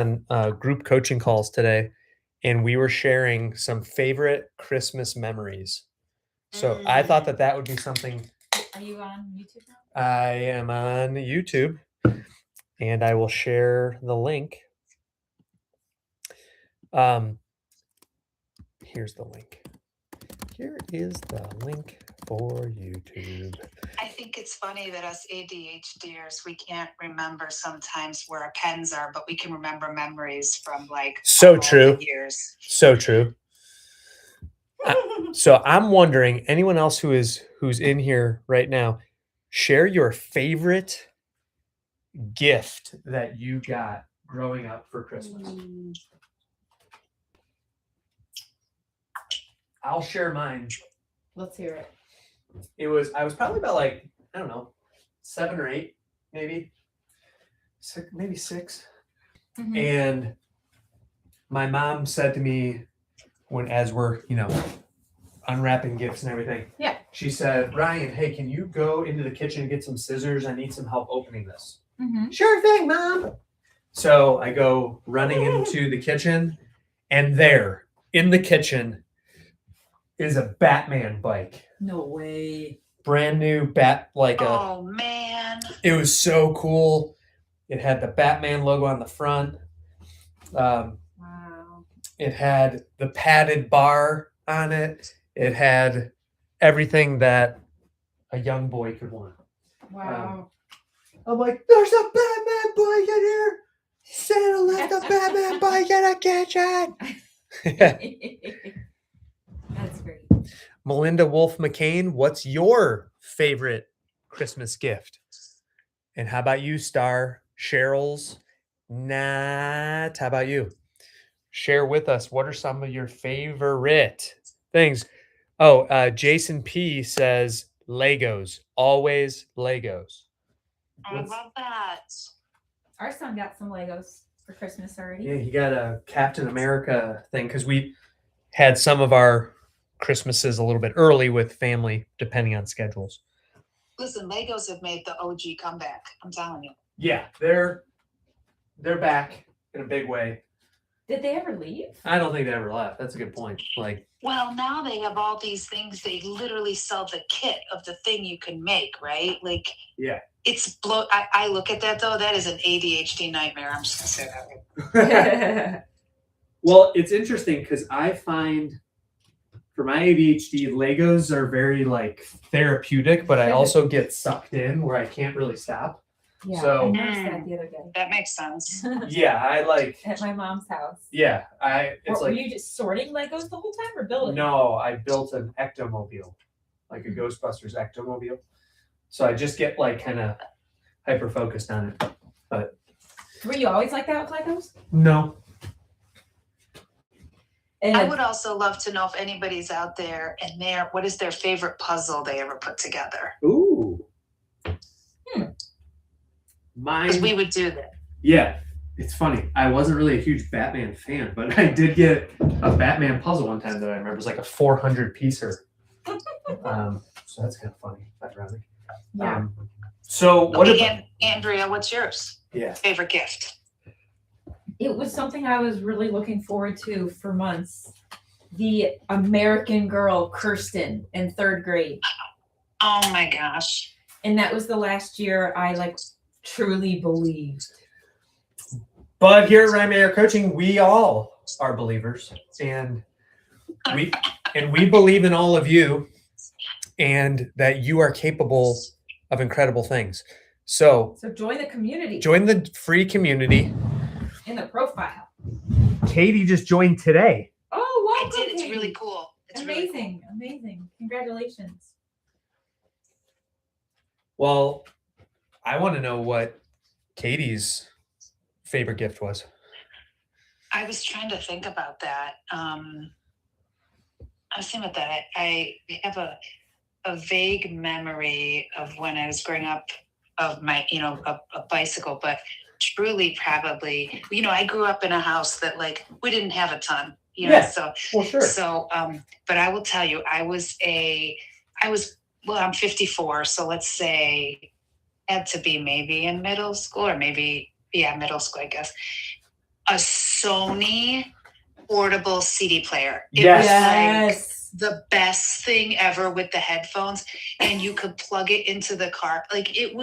on group coaching calls today, and we were sharing some favorite Christmas memories. So I thought that that would be something. Are you on YouTube now? I am on YouTube, and I will share the link. Here's the link. Here is the link for YouTube. I think it's funny that us ADHDers, we can't remember sometimes where our pens are, but we can remember memories from like So all true. the years. So true. So I'm wondering, anyone else who's in here right now, share your favorite gift that you got growing up for Christmas. I'll share mine. Let's hear it. I was probably about like, I don't know, 7 or 8, maybe. Maybe 6. Mhm. And my mom said to me as we're, unwrapping gifts and everything. Yeah. She said, Ryan, hey, can you go into the kitchen and get some scissors? I need some help opening this. Mhm. Sure thing, Mom. So I go running into the kitchen, and there in the kitchen is a Batman bike. No way. Brand new Oh man. It was so cool. It had the Batman logo on the front. Wow. It had the padded bar on it. It had everything that a young boy could want. Wow. I'm like, there's a Batman bike in here. Santa left a Batman bike in the kitchen. That's great. Melinda Wolf McCain, what's your favorite Christmas gift? And how about you, Star? Cheryl's? Nat, how about you? Share with us, what are some of your favorite things? Oh, Jason P says Legos. Always Legos. I love that. Our son got some Legos for Christmas already. Yeah, he got a Captain America thing because we had some of our Christmases a little bit early with family, depending on schedules. Listen, Legos have made the OG comeback. I'm telling you. Yeah, they're back in a big way. Did they ever leave? I don't think they ever left. That's a good point. Well, now they have all these things. They literally sell the kit of the thing you can make, right? Yeah. It's I look at that though. That is an ADHD nightmare. I'm just gonna say that. Well, it's interesting because I find for my ADHD, Legos are very therapeutic, but I also get sucked in where I can't really stop. Yeah, So- I noticed that the other day. That makes sense. Yeah, I At my mom's house. Yeah, Were you just sorting Legos the whole time or building? No, I built an ectomobile, like a Ghostbusters ectomobile. So I just get kind of hyper focused on it. But were you always like that with Legos? no. And I would also love to know if anybody's out there and what is their favorite puzzle they ever put together? Ooh. Because we would do that. Yeah, it's funny. I wasn't really a huge Batman fan, but I did get a Batman puzzle one time that I remember. It was like a 400-piecer. So that's kind of funny, ironic. Yeah. So what about Andrea, what's yours? Yeah. Favorite gift? It was something I was really looking forward to for months. The American Girl Kirsten in 3rd grade. Oh my gosh. And that was the last year I truly believed. But here at Ryan Coaching, we all are believers, and we believe in all of you, and that you are capable of incredible things. So join the community. Join the free community. In the profile. Katie just joined today. Oh, wow. I did. It's really cool. It's amazing. Really cool. Amazing. Congratulations. Well, I want to know what Katie's favorite gift was. I was trying to think about that. I was thinking about that. I have a vague memory of when I was growing up of my, a bicycle, but truly probably, I grew up in a house that we didn't have a ton, so, well, sure. So, but I will tell you, I'm 54. So let's say had to be maybe in middle school or maybe, middle school, I guess. a Sony portable CD player. It Yes. was Yes. like the best thing ever with the headphones, and you could plug it into the car. Like it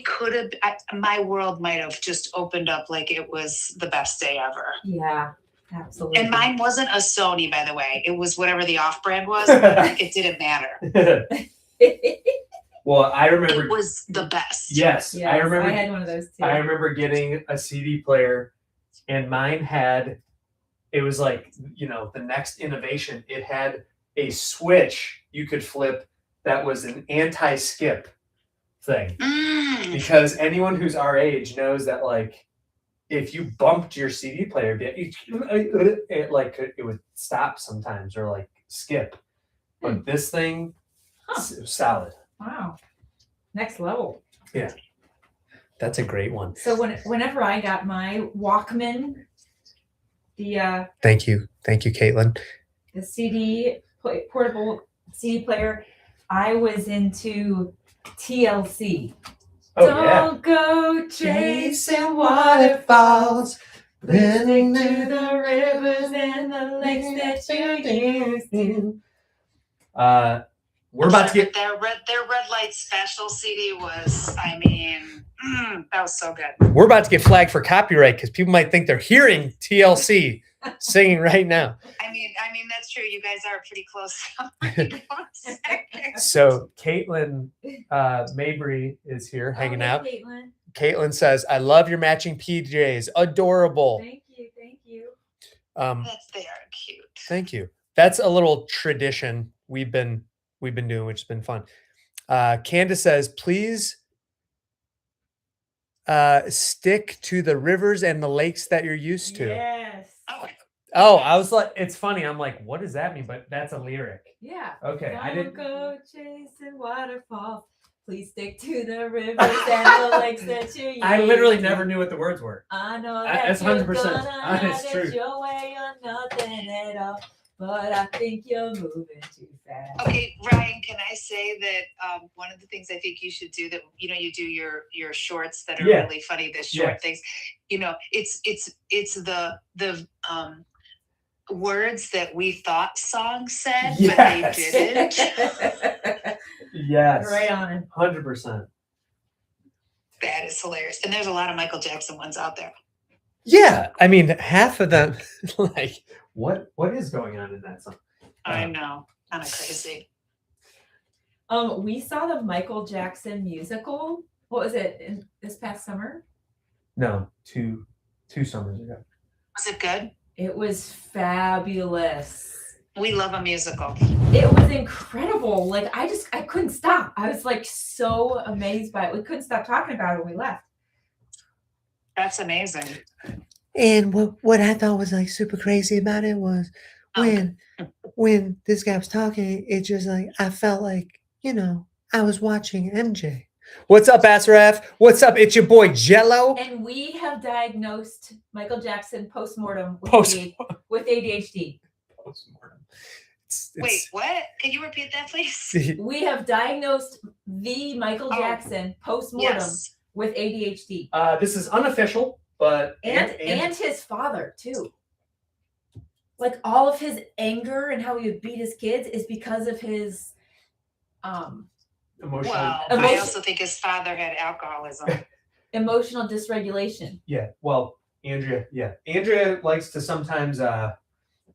could have, my world might have just opened up like it was the best day ever. Yeah, absolutely. And mine wasn't a Sony, by the way. It was whatever the off-brand was, but it didn't matter. Well, I remember It was the best. Yes, Yes, I remember. I had one of those too. I remember getting a CD player, and mine had. It was like, the next innovation. It had a switch you could flip that was an anti-skip thing. Because anyone who's our age knows that, like, if you bumped your CD player, it would stop sometimes or like skip. But this thing, solid. Wow, next level. Yeah, that's a great one. So whenever I got my Walkman, Thank you, Caitlin. the portable CD player, I was into TLC. Don't go chasing waterfalls, listening to the rivers and the lakes that you used to. We're about to get their red light special CD was, that was so good. We're about to get flagged for copyright because people might think they're hearing TLC singing right now. I mean that's true. You guys are pretty close. So Caitlin Mabry is here hanging out. Caitlin. Caitlin says, "I love your matching PJs. Adorable." Thank you. They are cute. Thank you. That's a little tradition we've been doing, which has been fun. Candace says, "Please stick to the rivers and the lakes that you're used to." Yes. Oh, I was like, it's funny. I'm like, what does that mean? But that's a lyric. Yeah. Okay, I didn't go chasing waterfalls. Please stick to the rivers and the lakes that you used. I literally never knew what the words were. I know That's that 100% you're gonna honest have truth. it your way or nothing at all. But I think you're moving too fast. Okay, Ryan, can I say that one of the things I think you should do that, you do your shorts that are really funny, the short things, it's the words that we thought songs said, but they didn't. Yes. Right on. 100%. That is hilarious. And there's a lot of Michael Jackson ones out there. Yeah. I mean, half of them, like, what is going on in that song? I know. Kind of crazy. We saw the Michael Jackson musical. What was it this past summer? No, two summers ago. Was it good? It was fabulous. We love a musical. It was incredible. Like I couldn't stop. I was like so amazed by it. We couldn't stop talking about it when we left. That's amazing. And what I thought was like super crazy about it was when this guy was talking, it just like I felt like, I was watching MJ. What's up, Asraf? What's up? It's your boy Jello. And we have diagnosed Michael Jackson postmortem with ADHD. Postmortem. Wait, what? Can you repeat that, please? We have diagnosed the Michael Jackson postmortem with ADHD. This is unofficial, but and his father too. Like all of his anger and how he would beat his kids is because of his emotional. Well, I also think his father had alcoholism. Emotional dysregulation. Yeah. Well, Andrea. Yeah, Andrea likes to sometimes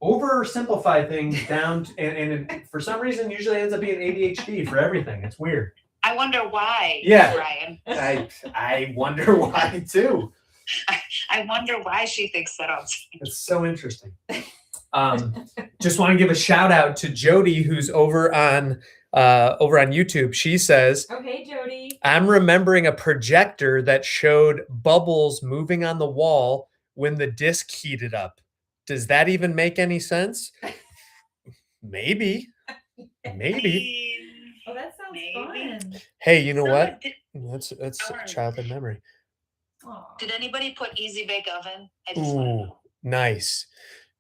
oversimplify things down, and for some reason, usually ends up being ADHD for everything. It's weird. I wonder why. Yeah, Ryan. I wonder why too. I wonder why she thinks that all. It's so interesting. Just want to give a shout out to Jody, who's over on YouTube. She says, "Oh, hey, Jody. I'm remembering a projector that showed bubbles moving on the wall when the disc heated up. Does that even make any sense?" Maybe. Oh, that sounds fun. Hey, you know what? That's a childhood memory. Aww. Did anybody put Easy Bake Oven? I just want to know. Nice.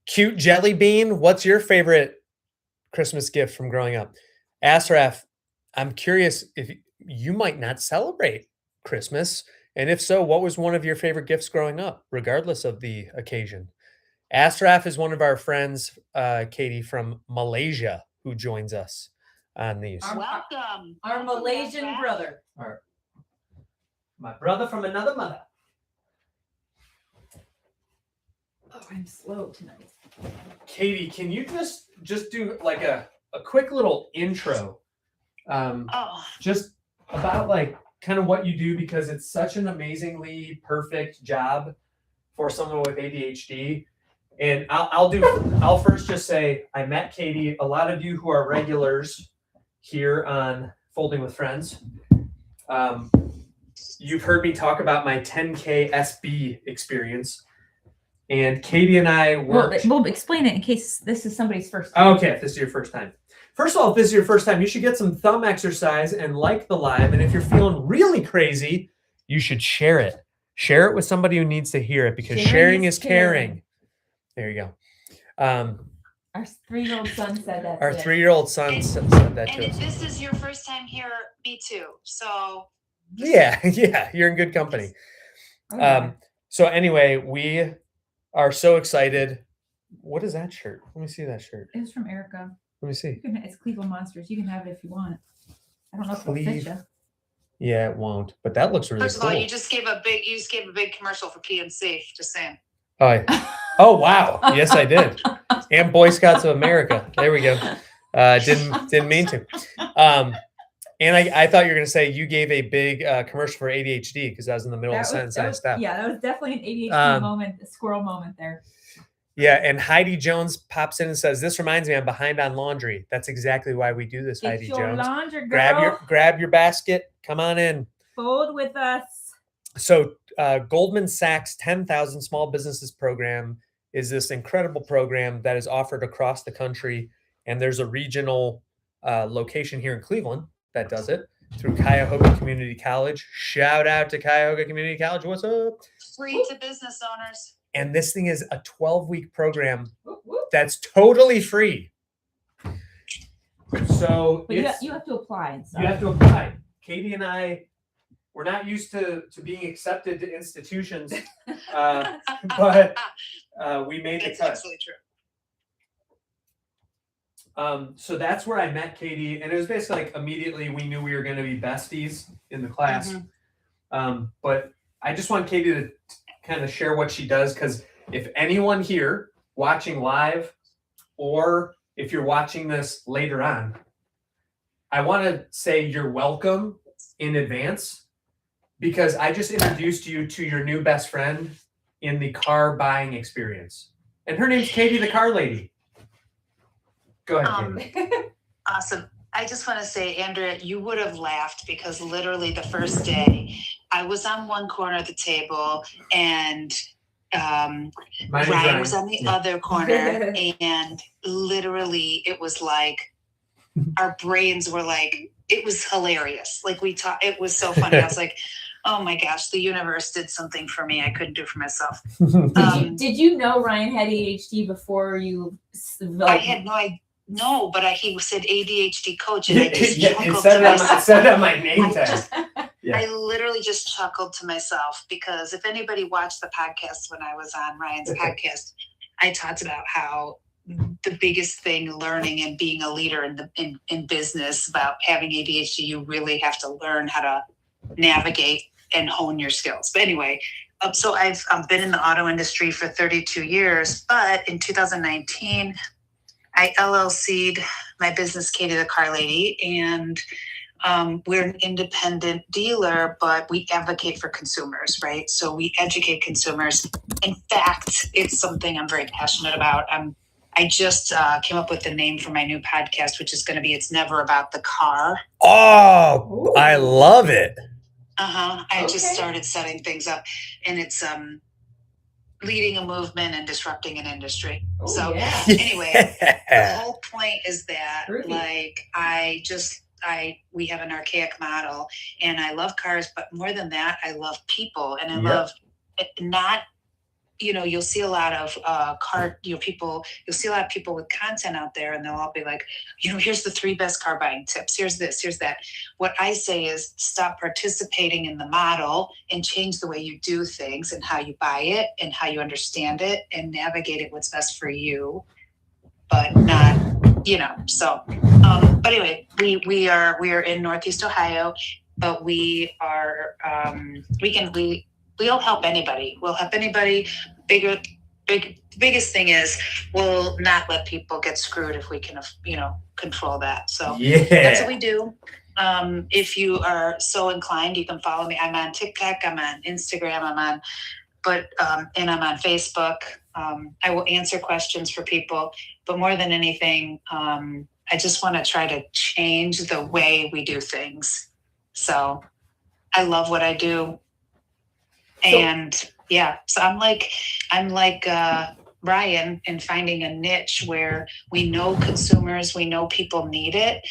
Cute Jelly Bean. What's your favorite Christmas gift from growing up? Asraf, I'm curious if you might not celebrate Christmas. And if so, what was one of your favorite gifts growing up, regardless of the occasion? Ashraf is one of our friends, Katie, from Malaysia, who joins us on these. Welcome. Our Malaysian Welcome, brother. My brother from another mother. Oh, I'm slow tonight. Katie, can you just do like a quick little intro? Just about like kind of what you do, because it's such an amazingly perfect job for someone with ADHD. And I'll first just say I met Katie. A lot of you who are regulars here on Folding with Friends, you've heard me talk about my 10K SB experience. And Katie and I worked. We'll explain it in case this is somebody's first time. Okay, if this is your first time. First of all, if this is your first time, you should get some thumb exercise and like the live. And if you're feeling really crazy, you should share it. Share it with somebody who needs to hear it, because sharing is caring. There you go. Our 3-year-old son said that. Our 3-year-old son said that to And if us. this is your first time here, me too. So Yeah, you're in good company. So anyway, we are so excited. What is that shirt? Let me see that shirt. It was from Erica. Let me see. It's Cleveland Monsters. You can have it if you want. I don't know if it'll fit you. Yeah, it won't. But that looks really first of cool. all, you just gave a big commercial for PNC. Just saying. Oh, yeah. Oh wow! Yes, I did. And Boy Scouts of America. There we go. Didn't mean to. And I thought you were going to say you gave a big commercial for ADHD, because I was in the middle of the sentence and I stopped. Yeah, that was definitely an ADHD moment, a squirrel moment there. Yeah, and Heidi Jones pops in and says, "This reminds me, I'm behind on laundry." That's exactly why we do this, Get Heidi your Jones. laundry, girl. Grab your basket. Come on in. Fold with us. So Goldman Sachs 10,000 Small Businesses Program is this incredible program that is offered across the country. And there's a regional location here in Cleveland that does it through Cuyahoga Community College. Shout out to Cuyahoga Community College. What's up? Free to business owners. And this thing is a 12-week program that's totally free. So but you have to apply and stuff. You have to apply. Katie and I, we're not used to being accepted to institutions, but we made the cut. That's absolutely true. So that's where I met Katie, and it was basically like immediately we knew we were going to be besties in the class. But I just want Katie to kind of share what she does, because if anyone here watching live, or if you're watching this later on, I want to say you're welcome in advance, because I just introduced you to your new best friend in the car buying experience. And her name's Katie, the car lady. Go ahead, Katie. Awesome. I just want to say, Andrea, you would have laughed, because literally the first day I was on one corner of the table and Ryan was on the other corner, and literally it was like our brains were like, it was hilarious. Like it was so funny. I was like, oh my gosh, the universe did something for me I couldn't do for myself. Did you know Ryan had ADHD before you? I had no idea. No, but he said ADHD coach, and I just chuckled it to myself. said on my name tag. I literally just chuckled to myself, because if anybody watched the podcast when I was on Ryan's podcast, I talked about how the biggest thing learning and being a leader in business about having ADHD, you really have to learn how to navigate and hone your skills. But anyway, so I've been in the auto industry for 32 years, but in 2019, I LLC'd my business, Katie the Car Lady, and we're an independent dealer, but we advocate for consumers, right? So we educate consumers. In fact, it's something I'm very passionate about. I just came up with the name for my new podcast, which is going to be "It's Never About the Car." Oh, ooh. I love it. I just started setting things up, and it's leading a movement and disrupting an industry. Anyway, the whole point is that we have an archaic model, and I love cars, but more than that, I love people, and I love not you'll see a lot of people, you'll see a lot of people with content out there, and they'll all be like, here's the 3 best car buying tips. Here's this, here's that. What I say is stop participating in the model and change the way you do things and how you buy it and how you understand it and navigate it what's best for you, but not, so, but anyway, we are in Northeast Ohio, but we are, we'll help anybody. We'll help anybody. The biggest thing is we'll not let people get screwed if we can, control that. So that's what we do. If you are so inclined, you can follow me. I'm on TikTok, I'm on Instagram, and I'm on Facebook. I will answer questions for people, but more than anything, I just want to try to change the way we do things. So I love what I do. And so I'm like Brian in finding a niche where we know consumers, we know people need it.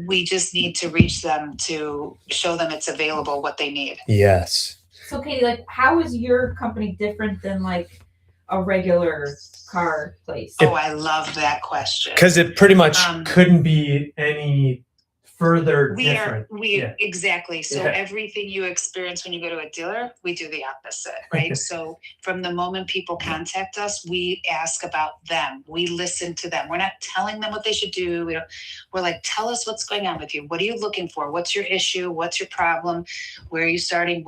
We just need to reach them to show them it's available, what they need. Yes. So Katie, like, how is your company different than like a regular car place? Oh, I love that question. Because it pretty much couldn't be any further different. Exactly. So everything you experience when you go to a dealer, we do the opposite, right? So from the moment people contact us, we ask about them. We listen to them. We're not telling them what they should do. We're like, tell us what's going on with you. What are you looking for? What's your issue? What's your problem? Where are you starting?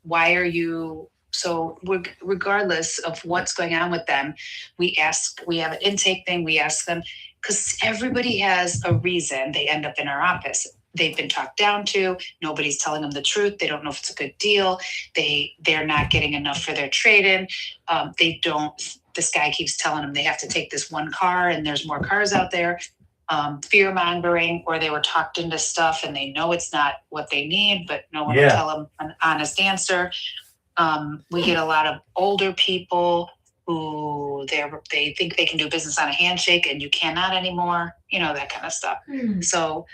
Why are you? So regardless of what's going on with them, we have an intake thing. We ask them, because everybody has a reason they end up in our office. They've been talked down to. Nobody's telling them the truth. They don't know if it's a good deal. They're not getting enough for their trade-in. This guy keeps telling them they have to take this one car and there's more cars out there. Fear mongering, or they were talked into stuff and they know it's not what they need, but no one will tell them an honest answer. We get a lot of older people who they think they can do business on a handshake and you cannot anymore, that kind of stuff. So,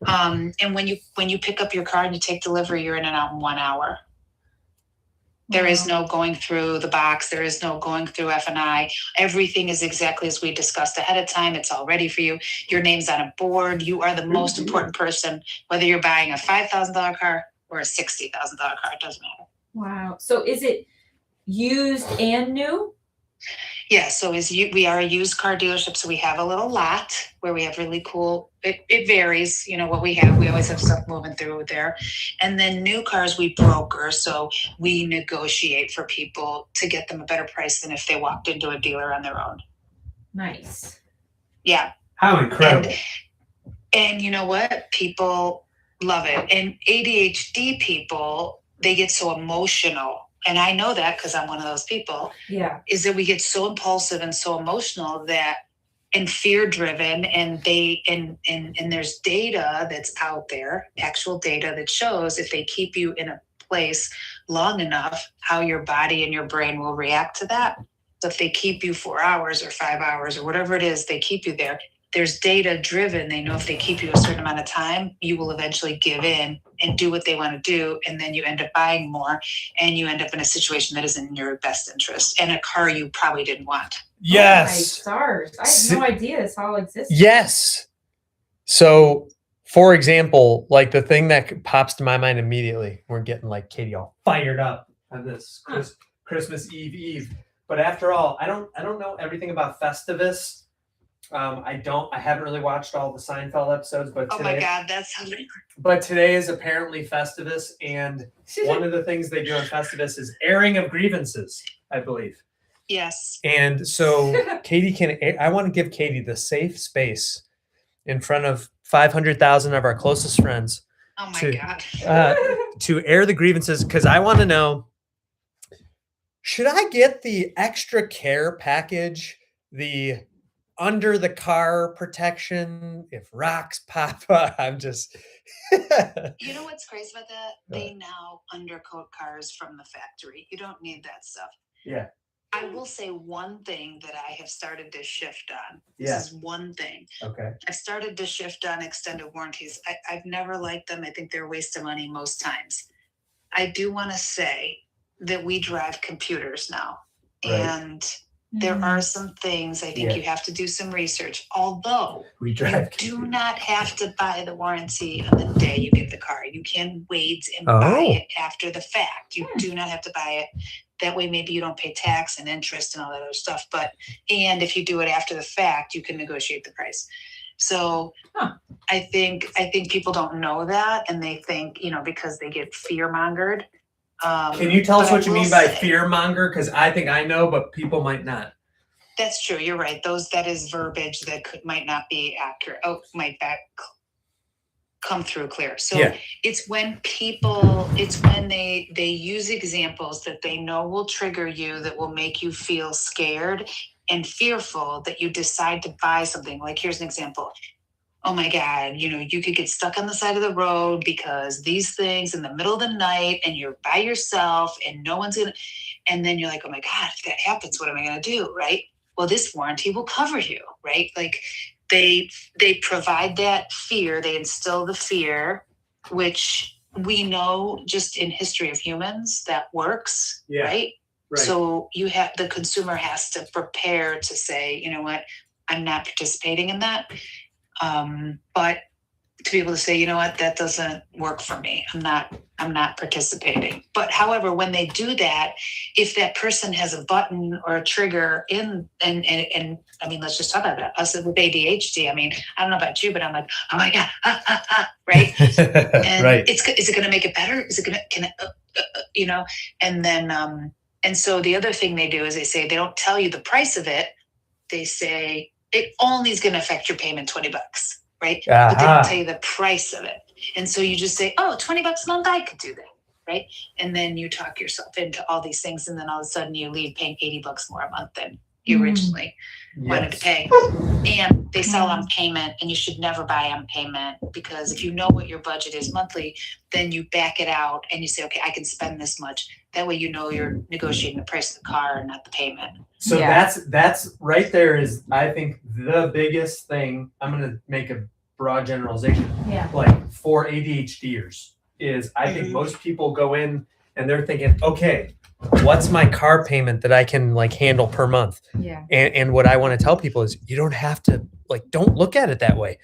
and when you pick up your car and you take delivery, you're in and out in 1 hour. There is no going through the box. There is no going through F&I. Everything is exactly as we discussed ahead of time. It's all ready for you. Your name's on a board. You are the most important person, whether you're buying a $5,000 car or a $60,000 car, it doesn't matter. Wow. So is it used and new? Yeah, so we are a used car dealership, so we have a little lot where we have really cool, it varies, what we have. We always have stuff moving through there. And then new cars we broker, so we negotiate for people to get them a better price than if they walked into a dealer on their own. Nice. Yeah. How incredible. And you know what? People love it. And ADHD people, they get so emotional. And I know that because I'm one of those people. Yeah. Is that we get so impulsive and so emotional and fear driven, and there's data that's out there, actual data that shows if they keep you in a place long enough, how your body and your brain will react to that. So if they keep you 4 hours or 5 hours or whatever it is, they keep you there. There's data driven. They know if they keep you a certain amount of time, you will eventually give in and do what they want to do. And then you end up buying more and you end up in a situation that isn't in your best interest and a car you probably didn't want. Yes. Oh my stars. I had no idea this all existed. Yes. So, for example, like the thing that pops to my mind immediately, we're getting like Katie all fired up on this Christmas Eve. But after all, I don't know everything about Festivus. I haven't really watched all the Seinfeld episodes, but today, oh my God, that's hilarious. But today is apparently Festivus, and one of the things they do on Festivus is airing of grievances, I believe. Yes. And so I want to give Katie the safe space in front of 500,000 of our closest friends. Oh my God. To air the grievances, because I want to know, should I get the extra care package, the under the car protection if rocks pop up? I'm just You know what's crazy about that? They now undercoat cars from the factory. You don't need that stuff. Yeah. I will say one thing that I have started to shift on. This is one thing. Okay. I've started to shift on extended warranties. I've never liked them. I think they're a waste of money most times. I do want to say that we drive computers now. Right. And there are some things I think you have to do some research, although We you do not have to buy the warranty on the day you get the car. You can wait and buy it after the fact. You do not have to buy it. That way maybe you don't pay tax and interest and all that other stuff. And if you do it after the fact, you can negotiate the price. So I think people don't know that, and they think, because they get fear mongered. Can you tell us what you mean by fear monger? Because I think I know, but people might not. That's true. You're right. That is verbiage that might not be accurate. Might that come through clear. So it's when they use examples that they know will trigger you, that will make you feel scared and fearful, that you decide to buy something. Like, here's an example. Oh my God, you could get stuck on the side of the road because these things in the middle of the night, and you're by yourself and no one's and then you're like, oh my God, if that happens, what am I going to do? Right. Well, this warranty will cover you, right? Like, they provide that fear, they instill the fear, which we know just in history of humans that works, right? So the consumer has to prepare to say, you know what, I'm not participating in that. But to be able to say, you know what, that doesn't work for me. I'm not participating. But however, when they do that, if that person has a button or a trigger in, and I mean, let's just talk about that. Us with ADHD. I mean, I don't know about you, but I'm like, oh my God, right? And is it going to make it better? Is it going to, and then, and so the other thing they do is they don't tell you the price of it. They say it only is going to affect your payment $20. Right. But they don't tell you the price of it. And so you just say, oh, $20 a month, I could do that. Right. And then you talk yourself into all these things. And then all of a sudden you leave paying $80 more a month than you originally wanted to pay. And they sell on payment, and you should never buy on payment, because if you know what your budget is monthly, then you back it out and you say, okay, I can spend this much. That way, you're negotiating the price of the car and not the payment. So that's right there is, I think, the biggest thing. I'm going to make a broad generalization. Like, for ADHDers is, I think most people go in and they're thinking, okay, what's my car payment that I can handle per month? And what I want to tell people is, you don't have to, don't look at it that way.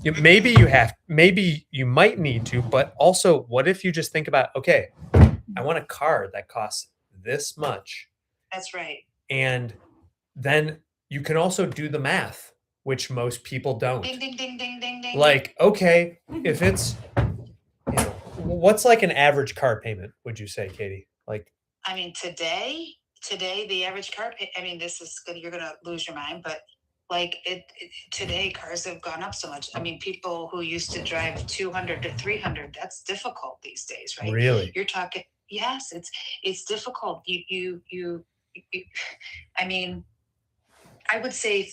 Maybe you might need to, but also, what if you just think about, okay, I want a car that costs this much. That's right. And then you can also do the math, which most people don't. Ding, ding, ding, ding, ding, ding. Like, okay, if it's, what's an average car payment, would you say, Katie? I mean, today, the average car pay, I mean, this is good. You're going to lose your mind, but today cars have gone up so much. I mean, people who used to drive 200 to 300, that's difficult these days, right? Really? You're talking, yes, it's difficult. You I mean, I would say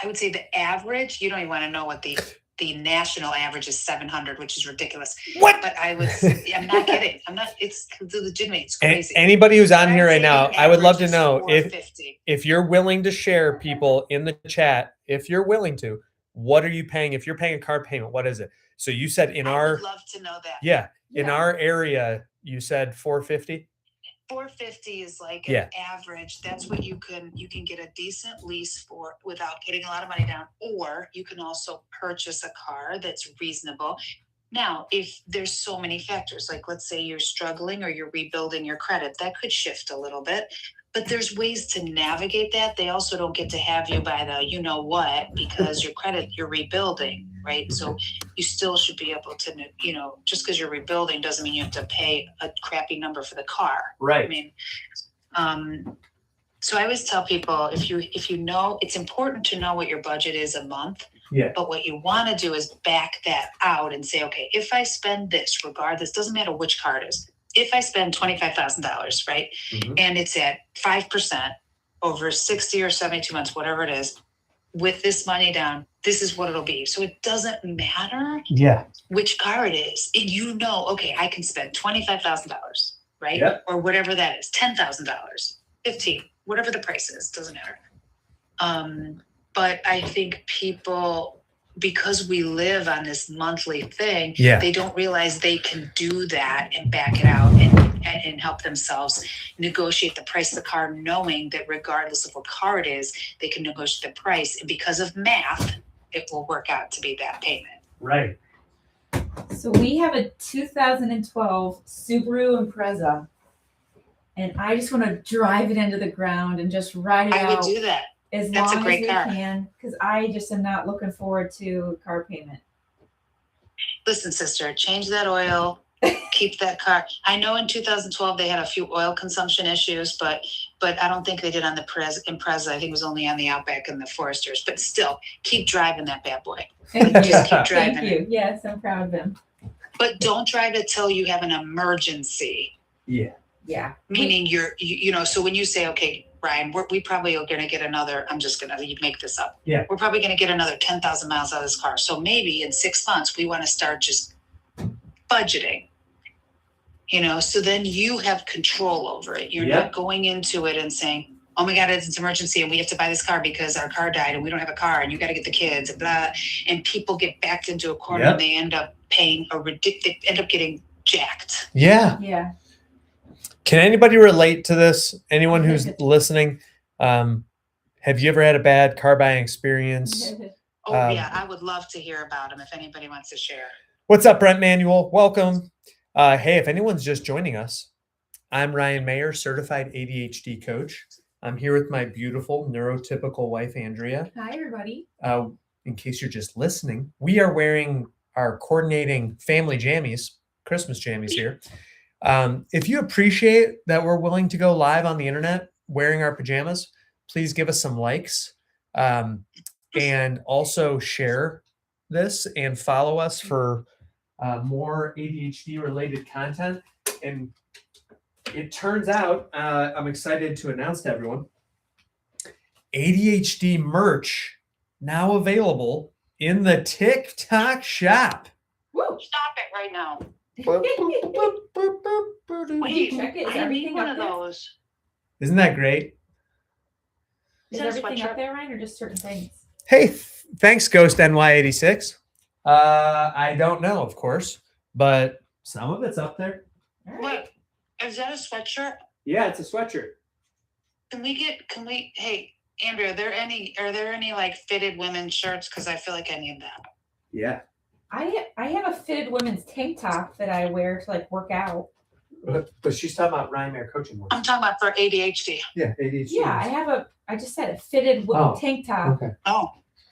the average, you don't even want to know what the national average is, 700, which is ridiculous. What? But I'm not kidding. It's legitimate. It's crazy. Anybody who's on here right now, I would love to know if you're willing to share, people in the chat, if you're willing to, what are you paying? If you're paying a car payment, what is it? So you said I would love to know that. In our area, you said 450. 450 is an average. That's what you can get a decent lease for without getting a lot of money down, or you can also purchase a car that's reasonable. Now, if there's so many factors, let's say you're struggling or you're rebuilding your credit, that could shift a little bit. But there's ways to navigate that. They also don't get to have you by the because your credit, you're rebuilding, right? So you still should be able to, just because you're rebuilding doesn't mean you have to pay a crappy number for the car. Right. I mean, so I always tell people, if you know, it's important to know what your budget is a month. Yeah. But what you want to do is back that out and say, okay, if I spend this, regardless, doesn't matter which car it is. If I spend $25,000, right, and it's at 5% over 60 or 72 months, whatever it is, with this money down, this is what it'll be. So it doesn't matter which car it is. And okay, I can spend $25,000, right? Yep. Or whatever that is, $10,000, $15,000, whatever the price is, doesn't matter. But I think people, because we live on this monthly thing, they don't realize they can do that and back it out. And and help themselves negotiate the price of the car, knowing that regardless of what car it is, they can negotiate the price. And because of math, it will work out to be that payment. Right. So we have a 2012 Subaru Impreza, and I just want to drive it into the ground and just ride it I would out do that. as That's a long as great we car. can, because I just am not looking forward to car payment. Listen, sister, change that oil, keep that car. I know in 2012 they had a few oil consumption issues, but I don't think they did on the Impreza. I think it was only on the Outback and the Foresters. But still, keep driving that bad boy. Thank you. Just keep driving Thank you. Yes, I'm proud of him. But don't drive it till you have an emergency. Yeah. Yeah. Meaning you know, so when you say, okay, Ryan, we probably are going to get another, I'm just going to make this up. Yeah. We're probably going to get another 10,000 miles out of this car. So maybe in 6 months, we want to start just budgeting, you know, so then you have control over it. You're not going into it and saying, oh my God, it's an emergency and we have to buy this car because our car died and we don't have a car and you got to get the kids and blah. And people get backed into a corner and they end up paying they end up getting jacked. Yeah. Yeah. Can anybody relate to this? Anyone who's listening? Have you ever had a bad car buying experience? Oh, yeah. I would love to hear about them if anybody wants to share. What's up, Brent Manuel? Welcome. Hey, if anyone's just joining us, I'm Ryan Mayer, certified ADHD coach. I'm here with my beautiful neurotypical wife, Andrea. Hi, everybody. In case you're just listening, we are wearing our coordinating family jammies, Christmas jammies here. If you appreciate that we're willing to go live on the internet wearing our pajamas, please give us some likes and also share this and follow us for more ADHD related content. And it turns out, I'm excited to announce to everyone, ADHD merch now available in the TikTok shop. Woo! Stop it right now. Wait, Wait, check it. Is I everything need one up of there? those. Isn't that great? Is Is that a everything up sweatshirt? there, Ryan, or just certain things? Hey, thanks, Ghost NY86. I don't know, of course, but some of it's up there. All right. What? Is that a sweatshirt? Yeah, it's a sweatshirt. Hey, Andrea, are there any like fitted women's shirts? Because I feel like I need that. Yeah. I have a fitted women's tank top that I wear to like work out. But she's talking about Ryan Mayer coaching one. I'm talking about for ADHD. Yeah, ADHD. Yeah, I just said a fitted tank top, Okay. Oh,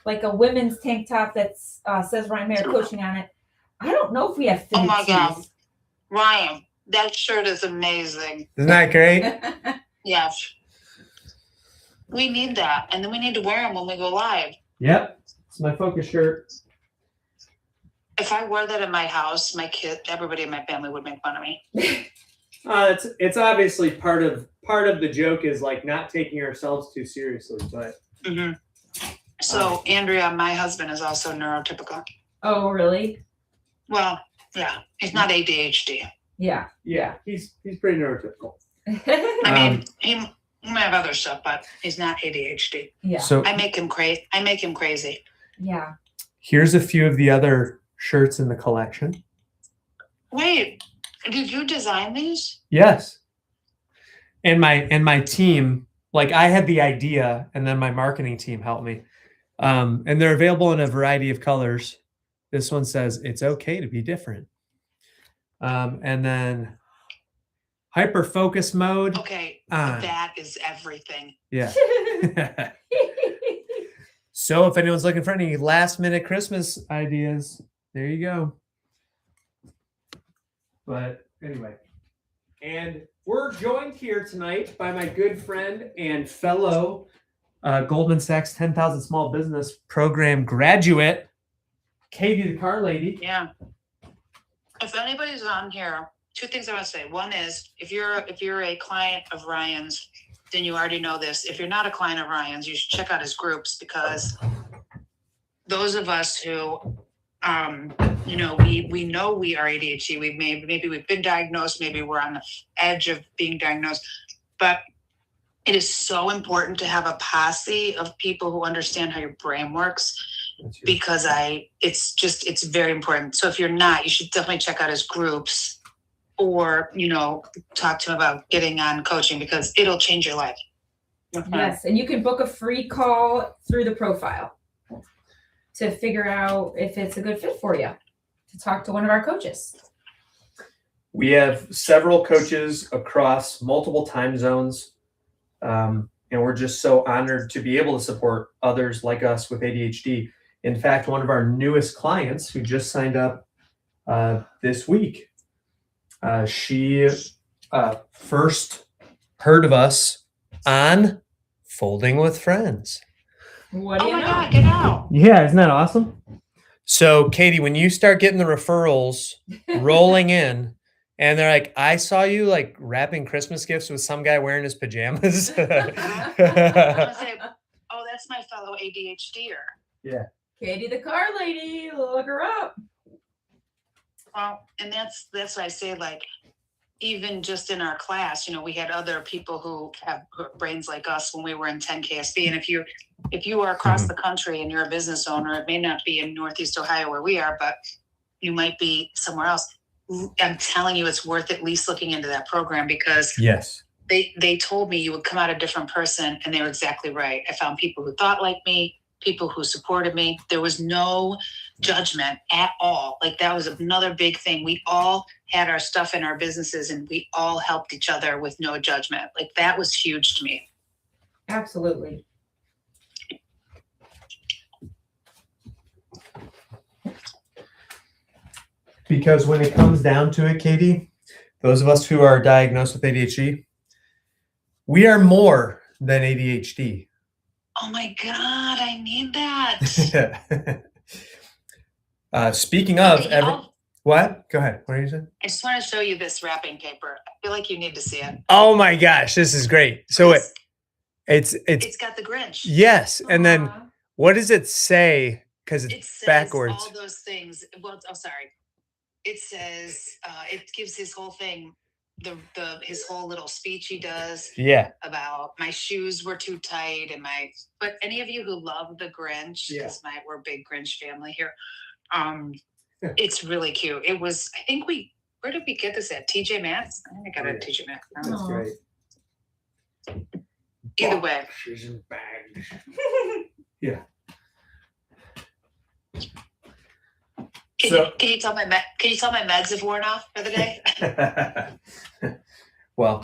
like a women's tank top that says Ryan Mayer coaching on it. I don't know if we have fitted oh my God, tees. Ryan, that shirt is amazing. Isn't that great? Yes. We need that, and then we need to wear them when we go live. Yep. It's my focus shirt. If I wore that in my house, my kid, everybody in my family would make fun of me. It's obviously part of the joke is like not taking ourselves too seriously, but Mm-hmm. So, Andrea, my husband is also neurotypical. Oh, really? Well, yeah, he's not ADHD. Yeah. yeah, he's pretty neurotypical. I mean, he might have other stuff, but he's not ADHD. Yeah. So I make him crazy. Yeah. here's a few of the other shirts in the collection. Wait, did you design these? Yes. And my team, like I had the idea and then my marketing team helped me. And they're available in a variety of colors. This one says it's okay to be different. And then hyper focus mode. Okay, on. that is everything. Yeah. So if anyone's looking for any last minute Christmas ideas, there you go. But anyway, and we're joined here tonight by my good friend and fellow Goldman Sachs 10,000 Small Business Program graduate, Katie the Car Lady. Yeah. If anybody's on here, two things I want to say. One is if you're a client of Ryan's, then you already know this. If you're not a client of Ryan's, you should check out his groups, because those of us who we know we are ADHD. Maybe we've been diagnosed, maybe we're on the edge of being diagnosed, but it is so important to have a posse of people who understand how your brain works, because it's very important. So if you're not, you should definitely check out his groups. or, talk to him about getting on coaching because it'll change your life. Yes, and you can book a free call through the profile to figure out if it's a good fit for you, to talk to one of our coaches. We have several coaches across multiple time zones, and we're just so honored to be able to support others like us with ADHD. In fact, one of our newest clients who just signed up this week, she first heard of us on Folding with Friends. What do you know? God, get out. Yeah, isn't that awesome? So, Katie, when you start getting the referrals rolling in, and they're like, I saw you like wrapping Christmas gifts with some guy wearing his pajamas. I'm gonna say, oh, that's my fellow ADHDer. Yeah. Katie the car lady, look her up. Well, and that's what I say, like, even just in our class, we had other people who have brains like us when we were in 10 KSB. And if you are across the country and you're a business owner, it may not be in Northeast Ohio where we are, but you might be somewhere else. I'm telling you, it's worth at least looking into that program because Yes. They told me you would come out a different person, and they were exactly right. I found people who thought like me, people who supported me. There was no judgment at all. Like, that was another big thing. We all had our stuff in our businesses, and we all helped each other with no judgment. Like, that was huge to me. Absolutely. Because when it comes down to it, Katie, those of us who are diagnosed with ADHD, we are more than ADHD. Oh my God, I need that. Speaking of, what? Go ahead. What are you saying? I just want to show you this wrapping paper. I feel like you need to see it. Oh my gosh, this is great. So it's got the Grinch. Yes, and then what does it say? Because It it's says backwards. all those things. Well, sorry. It says it gives his whole thing, his whole little speech he does. Yeah. About my shoes were too tight but any of you who love the Grinch, because we're a big Grinch family here. It's really cute. It was, I think where did we get this at? TJ Maxx? I think I got it at TJ Maxx. That's great. Either way. Yeah. Can you tell my meds have worn off for the day? Well,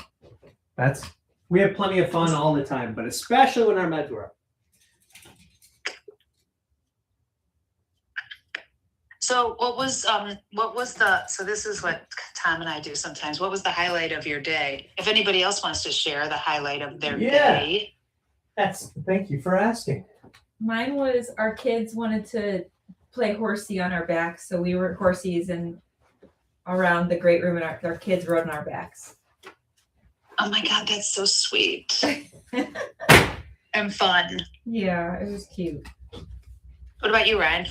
we have plenty of fun all the time, but especially when our meds were up. So so this is what Tom and I do sometimes. What was the highlight of your day? If anybody else wants to share the highlight of their day. Thank you for asking. Mine was our kids wanted to play horsey on our backs. So we were horsies and around the great room, and our kids rode on our backs. Oh my God, that's so sweet. And fun. Yeah, it was cute. What about you, Ryan?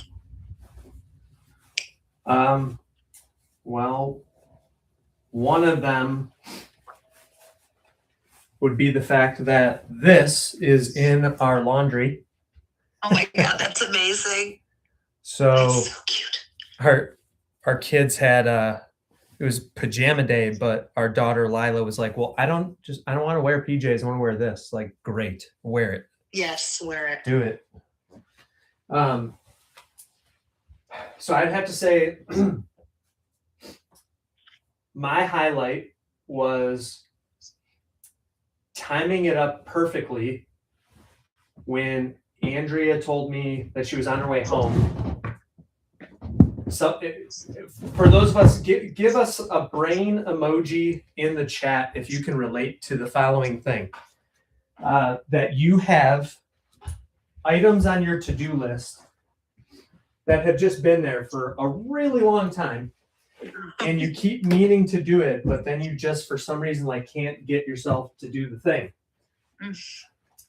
Well, one of them would be the fact that this is in our laundry. Oh my God, that's amazing. So, that's so cute. Our kids had it was pajama day, but our daughter Lila was like, well, I don't want to wear PJs. I want to wear this. Like, great, wear it. Yes, wear it. Do it. So I'd have to say my highlight was timing it up perfectly when Andrea told me that she was on her way home. So for those of us, give us a brain emoji in the chat if you can relate to the following thing. That you have items on your to-do list that have just been there for a really long time, and you keep meaning to do it, but then you just for some reason can't get yourself to do the thing.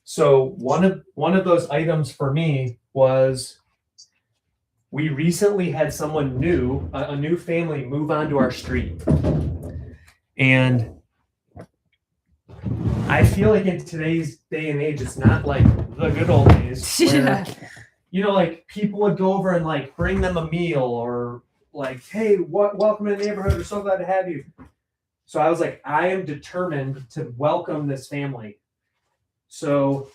So one of those items for me was we recently had someone new, a new family move onto our street. And I feel like in today's day and age, it's not like the good old days where, people would go over and bring them a meal or hey, welcome to the neighborhood. We're so glad to have you. So I was like, I am determined to welcome this family. So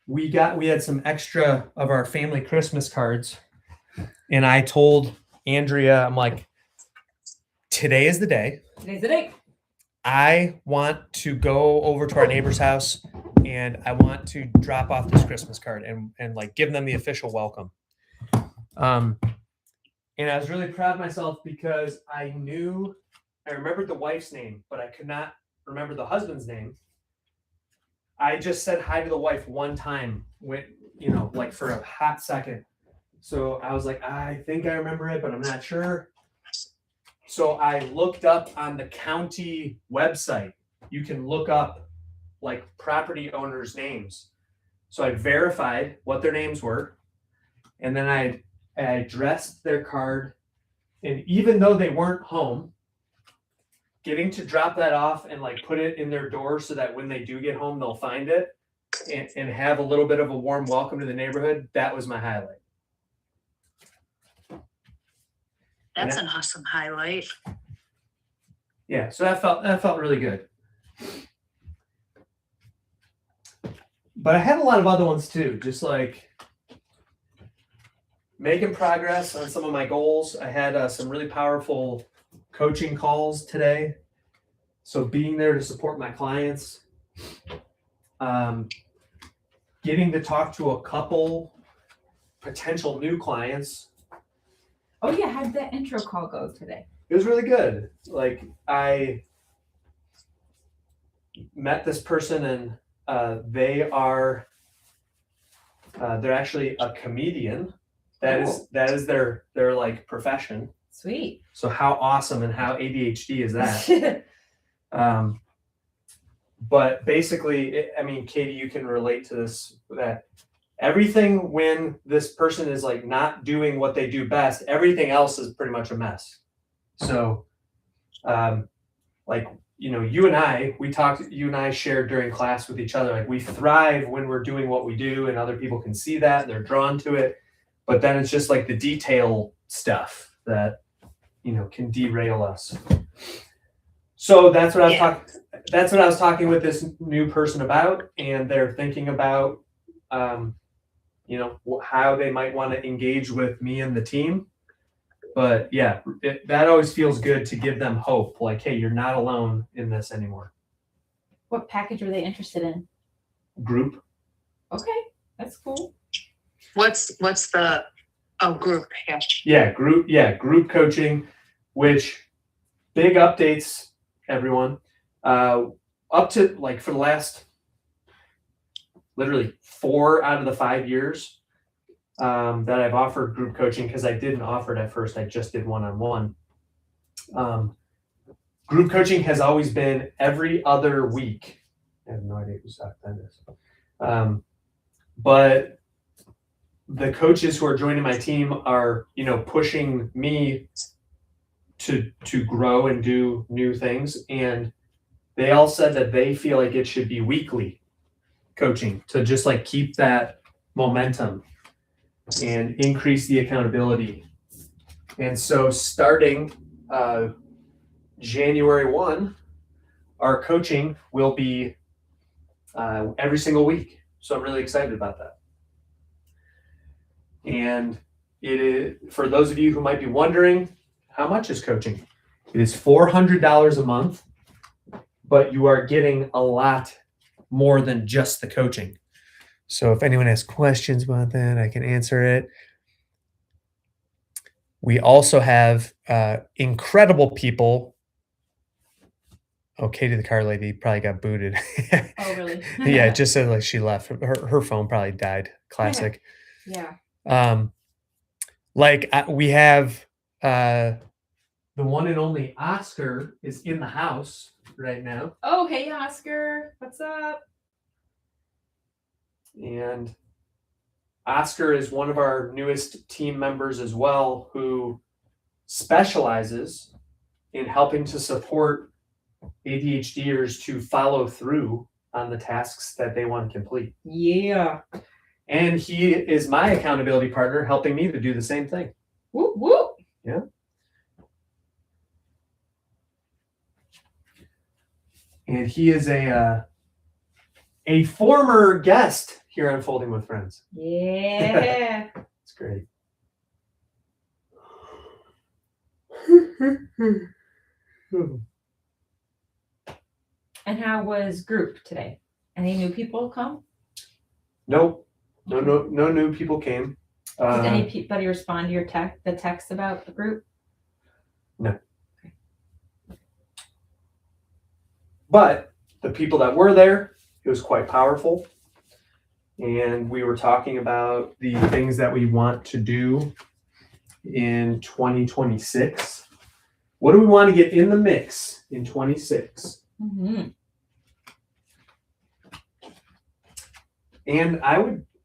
we had some extra of our family Christmas cards, and I told Andrea, I'm like, today is the day. Today's the day. I want to go over to our neighbor's house and I want to drop off this Christmas card and like give them the official welcome. And I was really proud of myself because I remembered the wife's name, but I could not remember the husband's name. I just said hi to the wife one time, like for a hot second. So I was like, I think I remember it, but I'm not sure. So I looked up on the county website. You can look up like property owners' names. So I verified what their names were. And then I addressed their card. And even though they weren't home, getting to drop that off and like put it in their door so that when they do get home, they'll find it and have a little bit of a warm welcome to the neighborhood, that was my highlight. That's an awesome highlight. Yeah, so that felt really good. But I had a lot of other ones too, just like making progress on some of my goals. I had some really powerful coaching calls today. So being there to support my clients, getting to talk to a couple potential new clients. Oh yeah, how did that intro call go today? It was really good. Like I met this person and they're actually a comedian. That is their like profession. Sweet. So how awesome and how ADHD is that? But basically, Katie, you can relate to this, that everything when this person is like not doing what they do best, everything else is pretty much a mess. So, you and I shared during class with each other, like we thrive when we're doing what we do and other people can see that and they're drawn to it. But then it's just like the detail stuff that, can derail us. So that's what I was talking with this new person about, and they're thinking about, how they might want to engage with me and the team. But yeah, that always feels good to give them hope. Like, hey, you're not alone in this anymore. What package were they interested in? Group. Okay, that's cool. What's the group? Yeah, group coaching, which big updates, everyone. Up to like for the last literally 4 out of the 5 years that I've offered group coaching, because I didn't offer it at first, I just did one-on-one. Group coaching has always been every other week. I have no idea whose that is. But the coaches who are joining my team are, pushing me to grow and do new things. And they all said that they feel like it should be weekly coaching to just like keep that momentum and increase the accountability. And so starting January 1, our coaching will be every single week. So I'm really excited about that. And it is, for those of you who might be wondering, how much is coaching? It is $400 a month, but you are getting a lot more than just the coaching. So if anyone has questions about that, I can answer it. We also have incredible people. Oh, Katie, the car lady, probably got booted. Oh, really? Yeah, it just said like she left. Her phone probably died. Classic. Yeah. We have the one and only Oscar is in the house right now. Oh, hey, Oscar. What's up? And Oscar is one of our newest team members as well, who specializes in helping to support ADHDers to follow through on the tasks that they want to complete. Yeah. And he is my accountability partner, helping me to do the same thing. Whoop, whoop. Yeah. And he is a former guest here on Folding with Friends. Yeah. It's great. And how was group today? Any new people come? Nope. No new people came. Did anybody respond to your text about the group? No. Okay. But the people that were there, it was quite powerful. And we were talking about the things that we want to do in 2026. What do we want to get in the mix in 26? Mm-hmm. And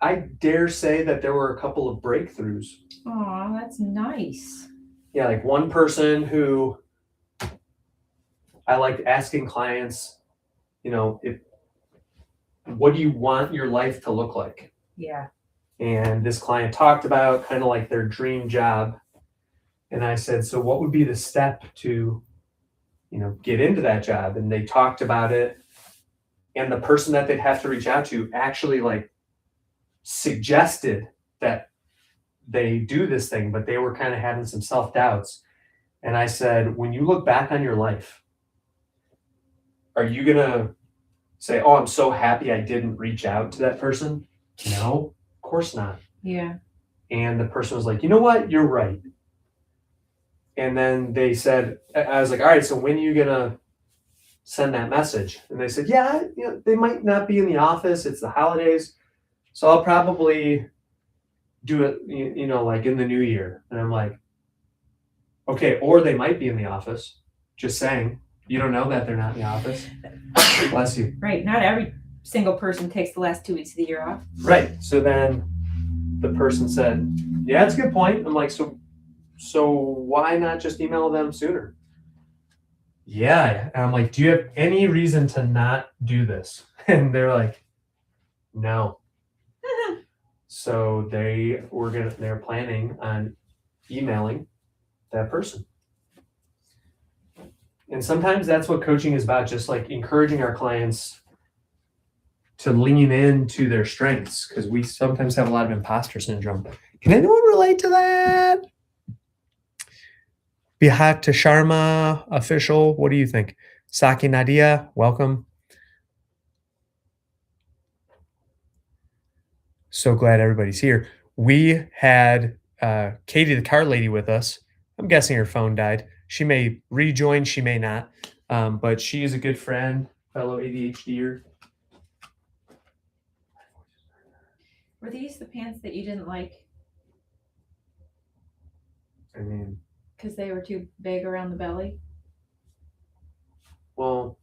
I dare say that there were a couple of breakthroughs. Oh, that's nice. Yeah, like one person who I liked asking clients, what do you want your life to look like? Yeah. And this client talked about kind of like their dream job. And I said, so what would be the step to, get into that job? And they talked about it. And the person that they'd have to reach out to actually like suggested that they do this thing, but they were kind of having some self-doubts. And I said, when you look back on your life, are you going to say, oh, I'm so happy I didn't reach out to that person? No, of course not. Yeah. And the person was like, you know what? You're right. And then they said, I was like, all right, so when are you going to send that message? And they said, yeah, they might not be in the office. It's the holidays. So I'll probably do it, like in the new year. And I'm like, okay, or they might be in the office. Just saying. You don't know that they're not in the office. Bless you. Right. Not every single person takes the last 2 weeks of the year off. Right. So then the person said, yeah, that's a good point. I'm like, so why not just email them sooner? Yeah. And I'm like, do you have any reason to not do this? And they're like, no. So they're planning on emailing that person. And sometimes that's what coaching is about, just like encouraging our clients to lean into their strengths, because we sometimes have a lot of imposter syndrome. Can anyone relate to that? Bihat Sharma official, what do you think? Saki Nadia, welcome. So glad everybody's here. We had Katie, the car lady, with us. I'm guessing her phone died. She may rejoin, she may not. But she is a good friend, fellow ADHDer. Were these the pants that you didn't like? I mean, because they were too big around the belly? Well,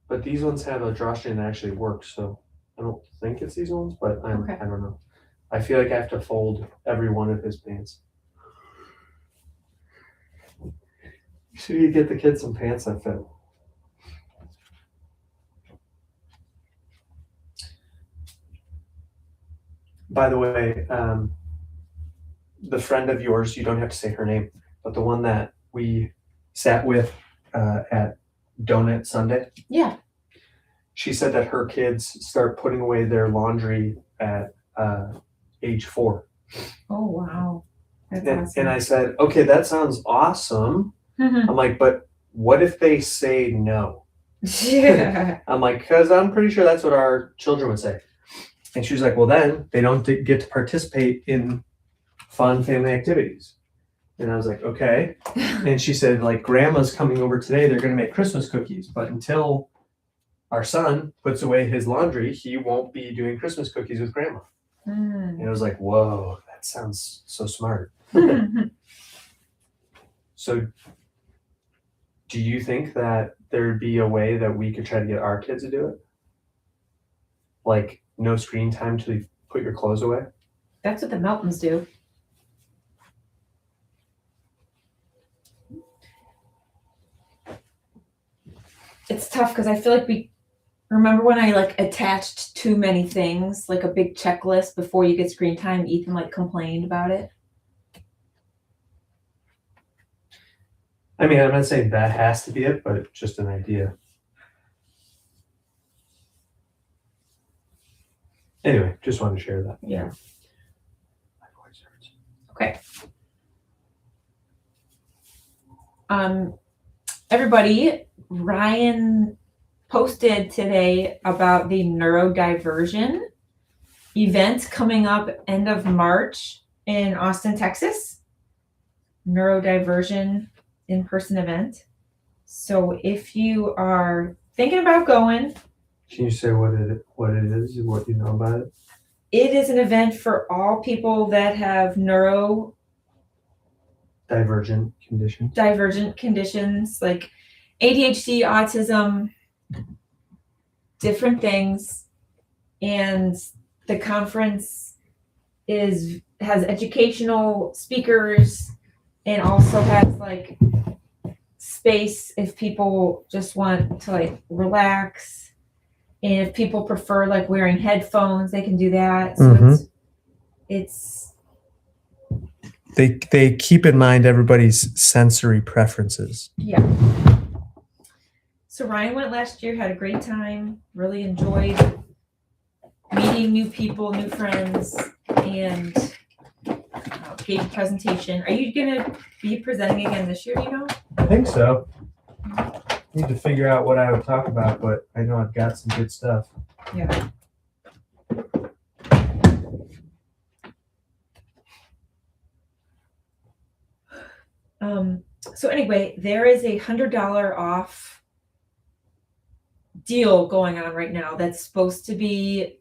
but these ones have a drawstring that actually works, so I don't think it's these ones, but I don't know. I feel like I have to fold every one of his pants. So you get the kids some pants that fit. By the way, the friend of yours, you don't have to say her name, but the one that we sat with at Donut Sunday. Yeah. She said that her kids start putting away their laundry at age 4. Oh, wow. That's awesome. And I said, okay, that sounds awesome. I'm like, but what if they say no? Yeah. I'm like, because I'm pretty sure that's what our children would say. And she was like, well, then they don't get to participate in fun family activities. And I was like, okay. And she said, like, grandma's coming over today. They're going to make Christmas cookies. But until our son puts away his laundry, he won't be doing Christmas cookies with grandma. And I was like, whoa, that sounds so smart. So do you think that there'd be a way that we could try to get our kids to do it? Like no screen time till you put your clothes away? That's what the Meltons do. It's tough because I feel like remember when I like attached too many things, like a big checklist before you get screen time. Ethan like complained about it. I mean, I'm not saying that has to be it, but just an idea. Anyway, just wanted to share that. Yeah. My voice hurts. Okay. Everybody, Ryan posted today about the neurodiversion event coming up end of March in Austin, Texas. Neurodiversion in-person event. So if you are thinking about going, Can you say what it is, what you know about it? it is an event for all people that have Divergent conditions like ADHD, autism, different things. And the conference has educational speakers and also has like space if people just want to like relax, and if people prefer like wearing headphones, they can do that. So it's they keep in mind everybody's sensory preferences. yeah. So Ryan went last year, had a great time, really enjoyed meeting new people, new friends, and gave a presentation. Are you gonna be presenting again this year, do you know? I think so. Need to figure out what I would talk about, but I know I've got some good stuff. Yeah. So anyway, there is a $100 off deal going on right now that's supposed to be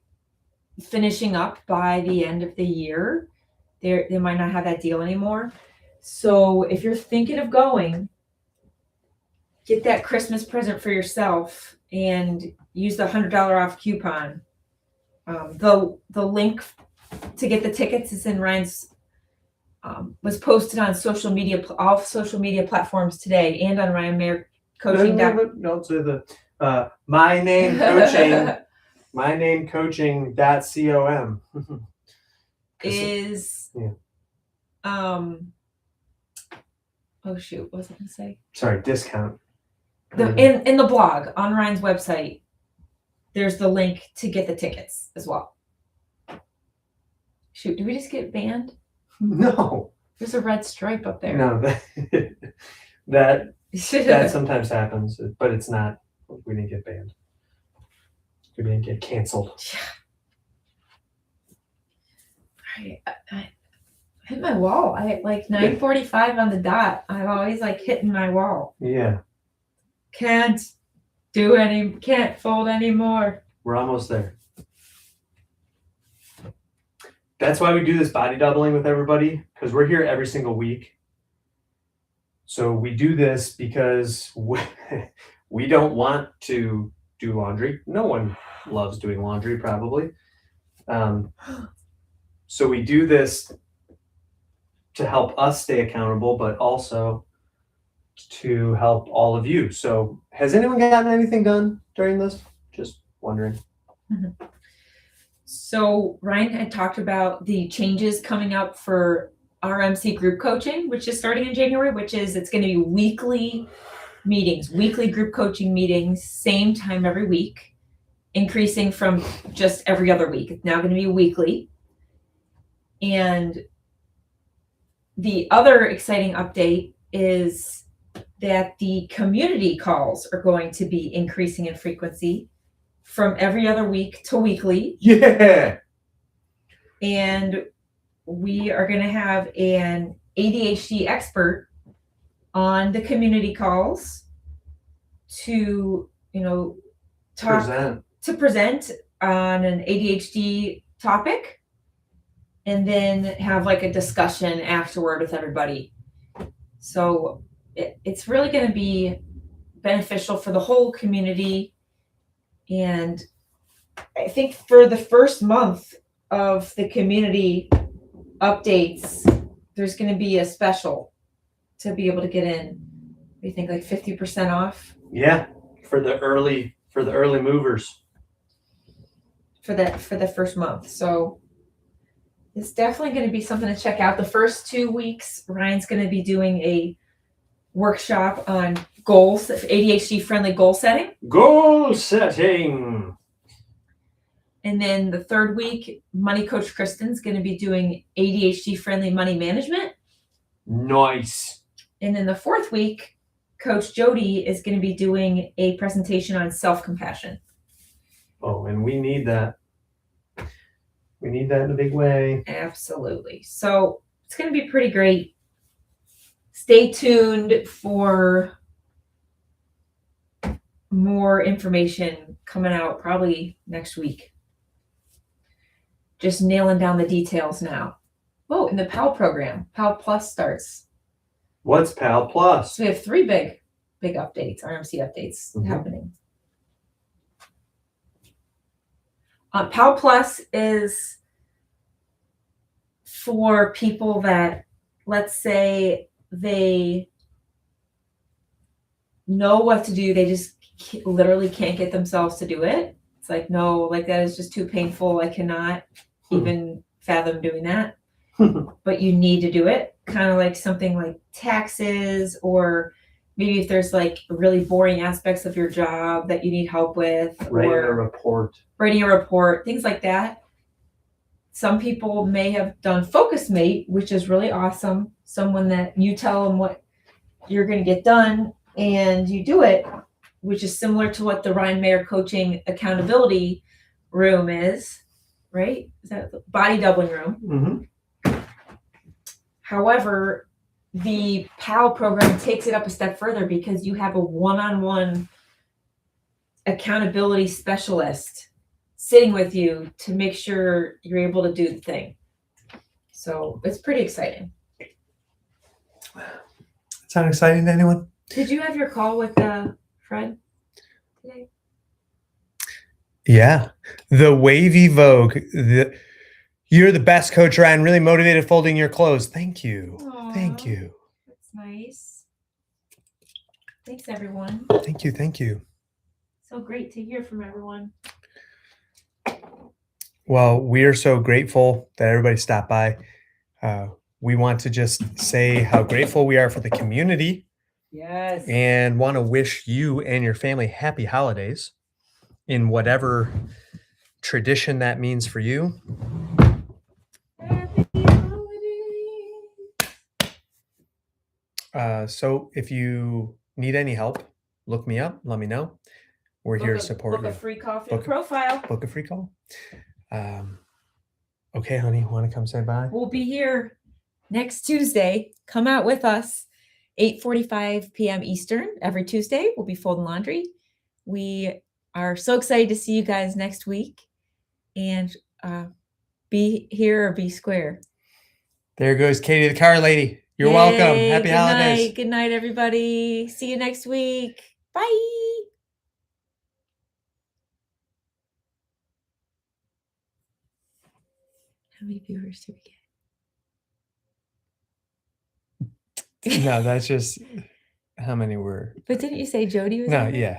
finishing up by the end of the year. They might not have that deal anymore. So if you're thinking of going, get that Christmas present for yourself and use the $100 off coupon. The link to get the tickets is in Ryan's was posted on social media, all social media platforms today, and on Ryan Mayer Coaching. Don't say the my name coaching. My name coaching.com is yeah. Oh shoot, what was I gonna say? Sorry, discount. In the blog on Ryan's website, there's the link to get the tickets as well. Shoot, did we just get banned? No. There's a red stripe up there. No, that sometimes happens, but it's not. We didn't get banned. We didn't get canceled. Yeah. I hit my wall. I like 9:45 on the dot. I'm always like hitting my wall. Yeah. Can't fold anymore. We're almost there. That's why we do this body doubling with everybody, because we're here every single week. So we do this because we don't want to do laundry. No one loves doing laundry, probably. So we do this to help us stay accountable, but also to help all of you. So has anyone gotten anything done during this? Just wondering. Mm-hmm. So Ryan had talked about the changes coming up for RMC group coaching, which is starting in January, it's going to be weekly meetings, weekly group coaching meetings, same time every week, increasing from just every other week. It's now going to be weekly. And the other exciting update is that the community calls are going to be increasing in frequency from every other week to weekly. Yeah. And we are going to have an ADHD expert on the community calls to, present on an ADHD topic, and then have like a discussion afterward with everybody. So it's really going to be beneficial for the whole community. And I think for the first month of the community updates, there's going to be a special to be able to get in. We think like 50% off. Yeah, for the early movers. For the first month. So it's definitely going to be something to check out. The first 2 weeks, Ryan's going to be doing a workshop on goals, ADHD friendly goal setting. Goal setting. And then the third week, money coach Kristen's going to be doing ADHD friendly money management. Nice. And then the fourth week, Coach Jody is going to be doing a presentation on self-compassion. Oh, and we need that. We need that in a big way. Absolutely. So it's going to be pretty great. Stay tuned for more information coming out probably next week. Just nailing down the details now. Oh, and the PAL program, PAL Plus starts. What's PAL Plus? So we have 3 big updates, RMC updates happening. PAL Plus is for people that, let's say, they know what to do, they just literally can't get themselves to do it. It's like, no, like that is just too painful. I cannot even fathom doing that. But you need to do it. Kind of like something like taxes, or maybe if there's like really boring aspects of your job that you need help with, Writing or a report, things like that. Some people may have done Focus Mate, which is really awesome. Someone that you tell them what you're going to get done and you do it, which is similar to what the Ryan Mayer Coaching Accountability Room is, right? Is that the body doubling room? However, the PAL program takes it up a step further because you have a one-on-one accountability specialist sitting with you to make sure you're able to do the thing. So it's pretty exciting. Sound exciting to anyone? Did you have your call with Fred today? Yeah. The Wavy Vogue. You're the best, Coach Ryan. Really motivated folding your clothes. Thank you. Aww, thank you. That's nice. Thanks, everyone. Thank you. Thank you. So great to hear from everyone. Well, we are so grateful that everybody stopped by. We want to just say how grateful we are for the community. Yes. And want to wish you and your family happy holidays in whatever tradition that means for you. Happy holidays. So if you need any help, look me up. Let me know. We're here to support you. Book a free coffee profile. Book a free call. Okay, honey, want to come say bye? We'll be here next Tuesday. Come out with us. 8:45 p.m. Eastern every Tuesday. We'll be folding laundry. We are so excited to see you guys next week. And be here or be square. There goes Katie, the car lady. You're welcome. Happy holidays. Good night, everybody. See you next week. Bye. How many viewers do we get? No, that's just how many were. But didn't you say Jody was No, on there? yeah.